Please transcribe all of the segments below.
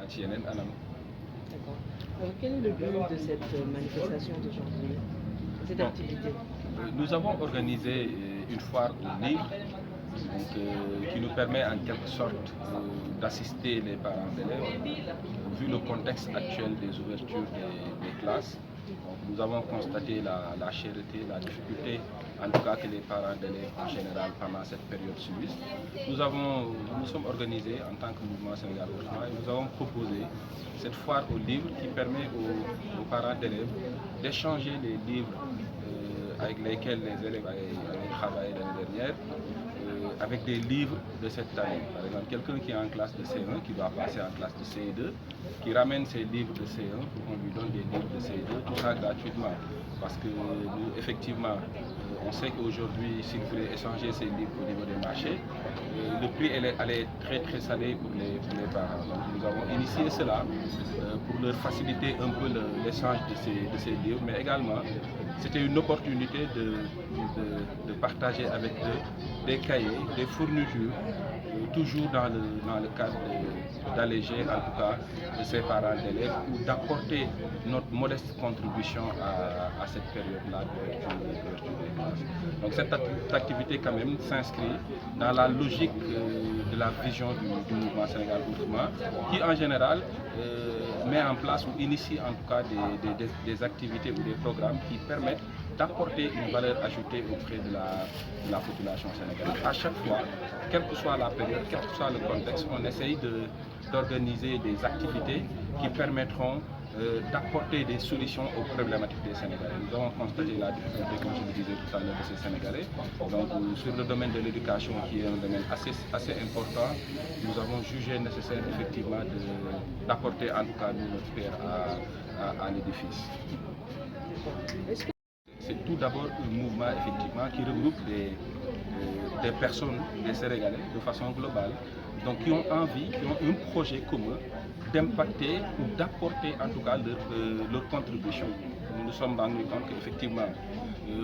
ci yeneen anam. D'accord. Alors, quel est le but de cette manifestation d'aujourd'hui, de cette activité? Nous avons organisé une foire au livre donc, qui nous permet en quelque sorte d'assister les parents d'élèves, vu le contexte actuel des ouvertures des classes. Donc, nous avons constaté la cherté, la difficulté, en tout cas que les parents d'élèves en général pendant cette période subissent. Nous sommes organisés en tant que mouvement Sénégal Autrement et nous avons proposé cette foire au livre qui permet aux parents d'élèves d'échanger les livres avec lesquels les élèves avaient travaillé l'année dernière, avec des livres de cette année. Par exemple, quelqu'un qui est en classe de C1, qui doit passer en classe de CE2, qui ramène ses livres de C1 pour qu'on lui donne des livres de CE2, tout ça gratuitement. Parce que nous, effectivement, on sait qu'aujourd'hui, s'il voulait échanger ses livres au niveau des marchés, le prix allait être très très salé pour les parents. Donc nous avons initié cela pour leur faciliter un peu l'échange de ces livres, mais également c'était une opportunité de partager avec eux des cahiers, des fournitures, toujours dans le cadre d'alléger en tout cas de ces parents d'élèves ou d'apporter notre modeste contribution à cette période-là d'ouverture des classes. Donc cette activité quand même s'inscrit dans la logique de la vision du mouvement Sénégal Autrement, qui en général met en place ou initie en tout cas des activités ou des programmes qui permettent d'apporter une valeur ajoutée auprès de la population sénégalaise. À chaque fois, quelle que soit la période, quel que soit le contexte, on essaye d'organiser des activités qui permettront d'apporter des solutions aux problématiques des Sénégalais. Nous avons constaté la difficulté, comme je le disais tout à l'heure, de ces Sénégalais. Donc, sur le domaine de l'éducation, qui est un domaine assez important, nous avons jugé nécessaire effectivement d'apporter en tout cas notre pierre à l'édifice. C'est tout d'abord un mouvement effectivement qui regroupe des personnes, des Sénégalais de façon globale, donc qui ont envie, qui ont un projet commun d'impacter ou d'apporter en tout cas leur contribution. Nous nous sommes rendus compte qu'effectivement,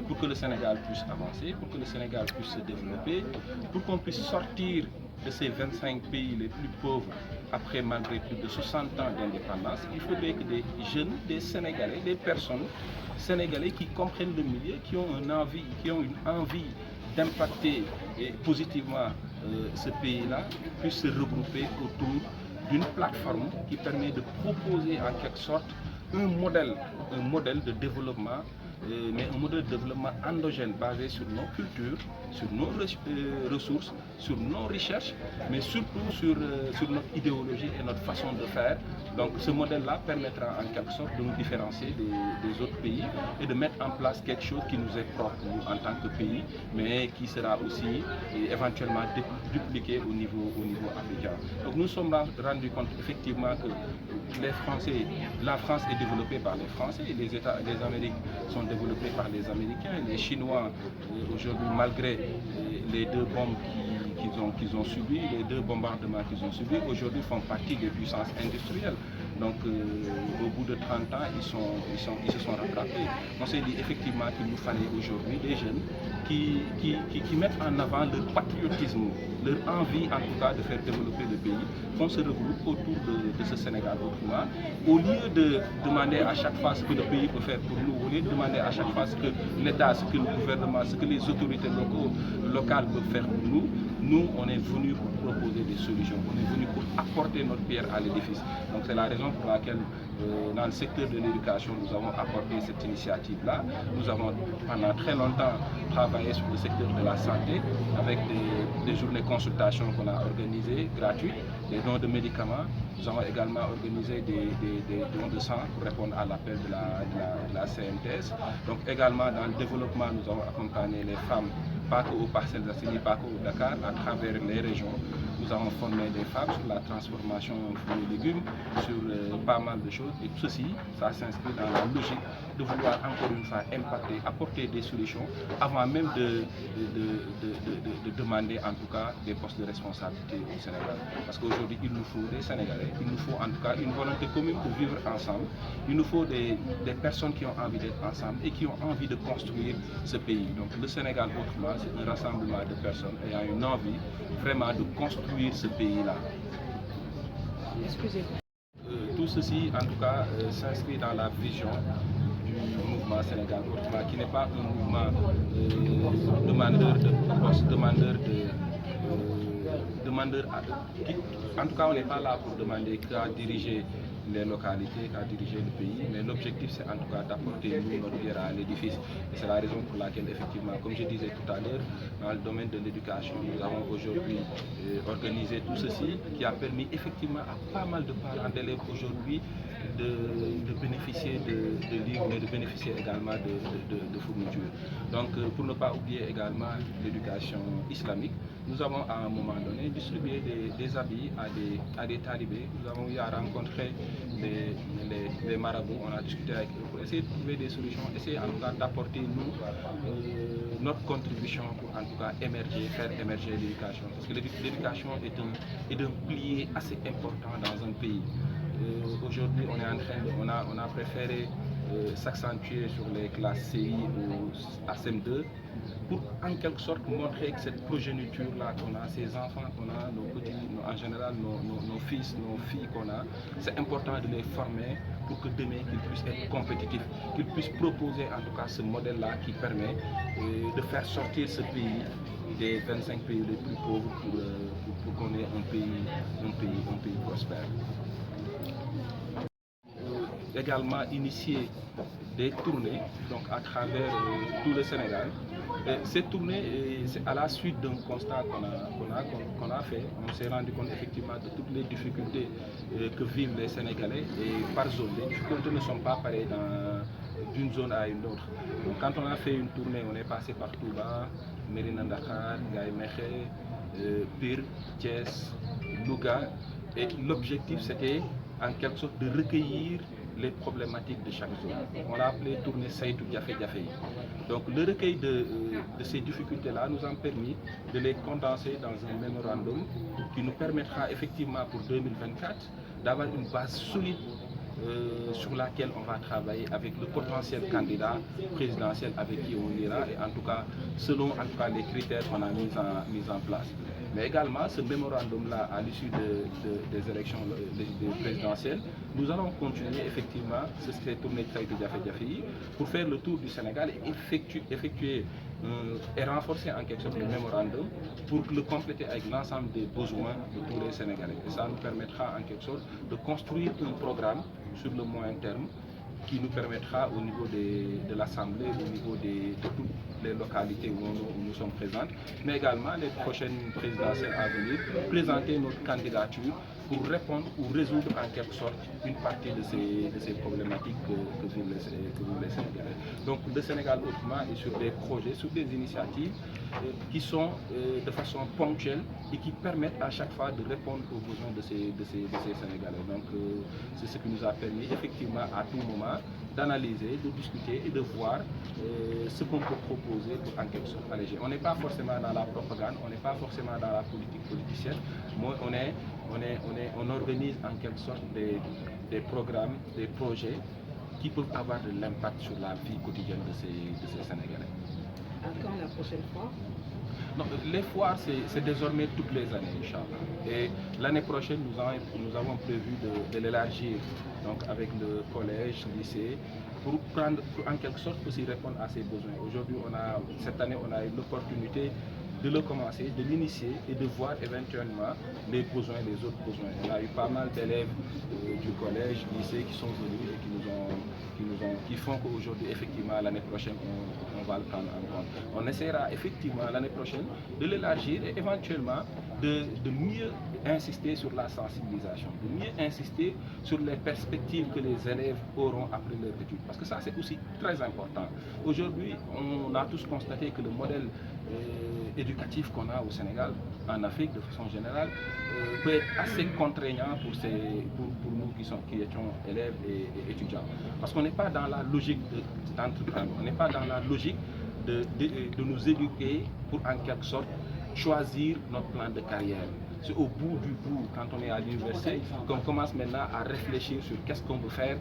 pour que le Sénégal puisse avancer, pour que le Sénégal puisse se développer, pour qu'on puisse sortir de ces 25 pays les plus pauvres après malgré plus de 60 ans d'indépendance, il faudrait que des jeunes, des Sénégalais, des personnes sénégalais qui comprennent le milieu, qui ont une envie d'impacter positivement ce pays-là, puissent se regrouper autour d'une plateforme qui permet de proposer en quelque sorte un modèle de développement, mais un modèle de développement endogène basé sur nos cultures, sur nos ressources, sur nos recherches, mais surtout sur notre idéologie et notre façon de faire. Donc ce modèle-là permettra en quelque sorte de nous différencier des autres pays et de mettre en place quelque chose qui nous est propre, nous, en tant que pays, mais qui sera aussi éventuellement dupliqué au niveau africain. Donc nous sommes rendus compte effectivement que les Français, la France est développée par les Français, les Amériques sont développés par les Américains, les Chinois aujourd'hui malgré les deux bombes qu'ils ont subies, les deux bombardements qu'ils ont subis, aujourd'hui font partie des puissances industrielles. Donc au bout de 30 ans, ils se sont rattrapés. On s'est dit effectivement qu'il nous fallait aujourd'hui des jeunes qui mettent en avant leur patriotisme, leur envie en tout cas de faire développer le pays, qu'on se regroupe autour de ce Sénégal autrement, au lieu de demander à chaque fois ce que le pays peut faire pour nous, au lieu de demander à chaque fois ce que l'État, ce que le gouvernement, ce que les autorités locales peuvent faire pour nous, nous on est venus pour proposer des solutions, on est venus pour apporter notre pierre à l'édifice. Donc c'est la raison pour laquelle dans le secteur de l'éducation nous avons apporté cette initiative-là. Nous avons pendant très longtemps travaillé sur le secteur de la santé avec des journées consultations qu'on a organisées gratuites, des dons de médicaments. Nous avons également organisé des dons de sang pour répondre à l'appel de la CNTS. Donc également dans le développement, nous avons accompagné les femmes, pas que aux Parcelles Assainies, pas que au Dakar, à travers les régions. Nous avons formé des femmes sur la transformation en fruits et légumes, sur pas mal de choses. Et tout ceci, ça s'inscrit dans la logique de vouloir encore une fois impacter, apporter des solutions avant même de demander en tout cas des postes de responsabilité au Sénégal. Parce qu'aujourd'hui, il nous faut des Sénégalais, il nous faut en tout cas une volonté commune de vivre ensemble. Il nous faut des personnes qui ont envie d'être ensemble et qui ont envie de construire ce pays. Donc le Sénégal autrement, c'est un rassemblement de personnes ayant une envie vraiment de construire ce pays-là. Excusez-moi. tout ceci, en tout cas, s'inscrit dans la vision du mouvement Sénégal Autrement, qui n'est pas un mouvement demandeur de postes, en tout cas, on n'est pas là pour demander qu'à diriger les localités, qu'à diriger le pays, mais l'objectif c'est en tout cas d'apporter notre pierre à l'édifice. Et c'est la raison pour laquelle, effectivement, comme je disais tout à l'heure, dans le domaine de l'éducation, nous avons aujourd'hui organisé tout ceci qui a permis effectivement à pas mal de parents d'élèves aujourd'hui de bénéficier de livres, mais de bénéficier également de fournitures. Donc, pour ne pas oublier également l'éducation islamique, nous avons à un moment donné distribué des habits à des talibés. Nous avons eu à rencontrer les marabouts, on a discuté avec eux pour essayer de trouver des solutions, essayer en tout cas d'apporter notre contribution pour en tout cas faire émerger l'éducation. Parce que l'éducation est un pilier assez important dans un pays. Aujourd'hui, on a préféré s'accentuer sur les classes CI ou ASM2 pour en quelque sorte montrer que cette progéniture-là qu'on a, ces enfants qu'on a, nos petits, en général nos fils, nos filles qu'on a, c'est important de les former pour que demain qu'ils puissent être compétitifs, qu'ils puissent proposer en tout cas ce modèle-là qui permet de faire sortir ce pays des 25 pays les plus pauvres pour qu'on ait un pays prospère. Également initier des tournées donc à travers tout le Sénégal. Cette tournée, c'est à la suite d'un constat qu'on a fait. On s'est rendu compte effectivement de toutes les difficultés que vivent les Sénégalais et par zone. Les difficultés ne sont pas pareilles d'une zone à une autre. Donc quand on a fait une tournée, on est passé par Touba, Mérina Dakhar, Ngaye Mékhé, Pire, Thiès, Louga. Et l'objectif c'était en quelque sorte de recueillir les problématiques de chaque zone. On l'a appelé tournée Saïtou Diafé Diafé. Donc le recueil de ces difficultés-là nous a permis de les condenser dans un mémorandum qui nous permettra effectivement pour 2024 d'avoir une base solide sur laquelle on va travailler avec le potentiel candidat présidentiel avec qui on ira et en tout cas selon en tout cas les critères qu'on a mis en place. Mais également ce mémorandum-là à l'issue des élections présidentielles, nous allons continuer effectivement cette tournée de Saïtou Diafé Diafé pour faire le tour du Sénégal et effectuer et renforcer en quelque sorte le mémorandum pour le compléter avec l'ensemble des besoins de tous les Sénégalais. Et ça nous permettra en quelque sorte de construire un programme sur le moyen terme qui nous permettra au niveau de l'Assemblée, au niveau de toutes les localités où nous sommes présents, mais également les prochaines présidentielles à venir, présenter notre candidature pour répondre ou résoudre en quelque sorte une partie de ces problématiques que vivent les Sénégalais. Donc le Sénégal autrement est sur des projets, sur des initiatives qui sont de façon ponctuelle et qui permettent à chaque fois de répondre aux besoins de ces Sénégalais. Donc c'est ce qui nous a permis effectivement à tout moment d'analyser, de discuter et de voir ce qu'on peut proposer pour en quelque sorte alléger. On n'est pas forcément dans la propagande, on n'est pas forcément dans la politique politicienne, mais on organise en quelque sorte des programmes, des projets qui peuvent avoir de l'impact sur la vie quotidienne de ces Sénégalais. À quand la prochaine fois? Non, les foires, c'est désormais toutes les années, Inch'Allah. Et l'année prochaine, nous avons prévu de l'élargir donc avec le collège, le lycée, pour en quelque sorte aussi répondre à ces besoins. Aujourd'hui, cette année, on a eu l'opportunité de le commencer, de l'initier et de voir éventuellement les besoins, les autres besoins. On a eu pas mal d'élèves du collège, du lycée qui sont venus et qui font qu'aujourd'hui, effectivement, l'année prochaine, on va le prendre en compte. On essaiera effectivement l'année prochaine de l'élargir et éventuellement de mieux insister sur la sensibilisation, de mieux insister sur les perspectives que les élèves auront après leur étude. Parce que ça, c'est aussi très important. Aujourd'hui, on a tous constaté que le modèle éducatif qu'on a au Sénégal, en Afrique de façon générale, peut être assez contraignant pour nous qui étions élèves et étudiants. Parce qu'on n'est pas dans la logique d'entreprendre, on n'est pas dans la logique de nous éduquer pour en quelque sorte choisir notre plan de carrière. C'est au bout du bout, quand on est à l'université, qu'on commence maintenant à réfléchir sur qu'est-ce qu'on veut faire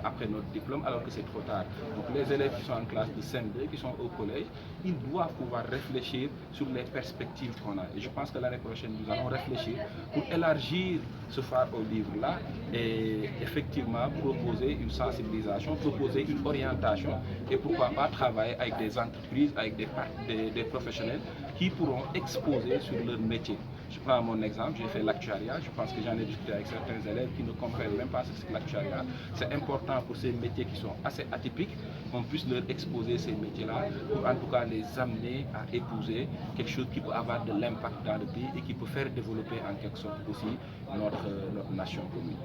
après notre diplôme, alors que c'est trop tard. Donc les élèves qui sont en classe de CM2, qui sont au collège, ils doivent pouvoir réfléchir sur les perspectives qu'on a. Et je pense que l'année prochaine, nous allons réfléchir pour élargir ce phare au livre-là et effectivement proposer une sensibilisation, proposer une orientation et pourquoi pas travailler avec des entreprises, avec des professionnels qui pourront exposer sur leur métier. Je prends mon exemple, j'ai fait l'actuariat, je pense que j'en ai discuté avec certains élèves qui ne comprennent même pas ce que c'est l'actuariat. C'est important pour ces métiers qui sont assez atypiques, qu'on puisse leur exposer ces métiers-là, pour en tout cas les amener à épouser quelque chose qui peut avoir de l'impact dans le pays et qui peut faire développer en quelque sorte aussi notre nation commune.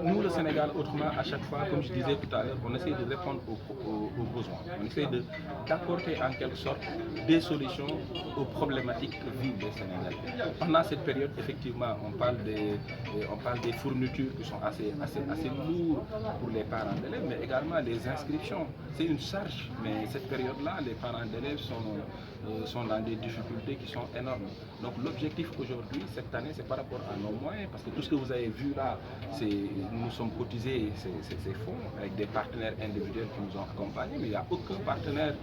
Nous, le Sénégal, autrement, à chaque fois, comme je disais tout à l'heure, on essaie de répondre aux besoins. On essaie d'apporter en quelque sorte des solutions aux problématiques que vivent les Sénégalais. Pendant cette période, effectivement, on parle des fournitures qui sont assez lourdes pour les parents d'élèves, mais également les inscriptions. C'est une charge, mais cette période-là, les parents d'élèves sont dans des difficultés qui sont énormes. Donc l'objectif aujourd'hui, cette année, c'est par rapport à nos moyens, parce que tout ce que vous avez vu là, nous sommes cotisés ces fonds avec des partenaires individuels qui nous ont accompagnés, mais il n'y a aucun partenaire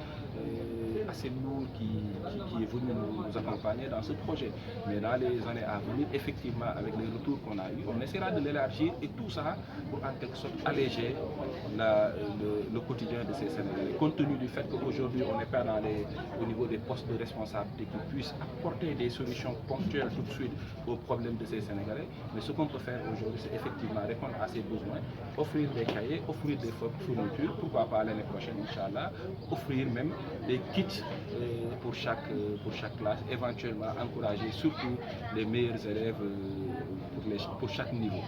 assez lourd qui est venu nous accompagner dans ce projet. Mais dans les années à venir, effectivement, avec les retours qu'on a eu, on essaiera de l'élargir et tout ça pour en quelque sorte alléger le quotidien de ces Sénégalais. Compte tenu du fait qu'aujourd'hui, on n'est pas au niveau des postes de responsabilité qui puissent apporter des solutions ponctuelles tout de suite aux problèmes de ces Sénégalais. Mais ce qu'on peut faire aujourd'hui, c'est effectivement répondre à ces besoins, offrir des cahiers, offrir des fournitures, pourquoi pas l'année prochaine, Inch'Allah, offrir même des kits pour chaque classe, éventuellement encourager surtout les meilleurs élèves pour chaque niveau.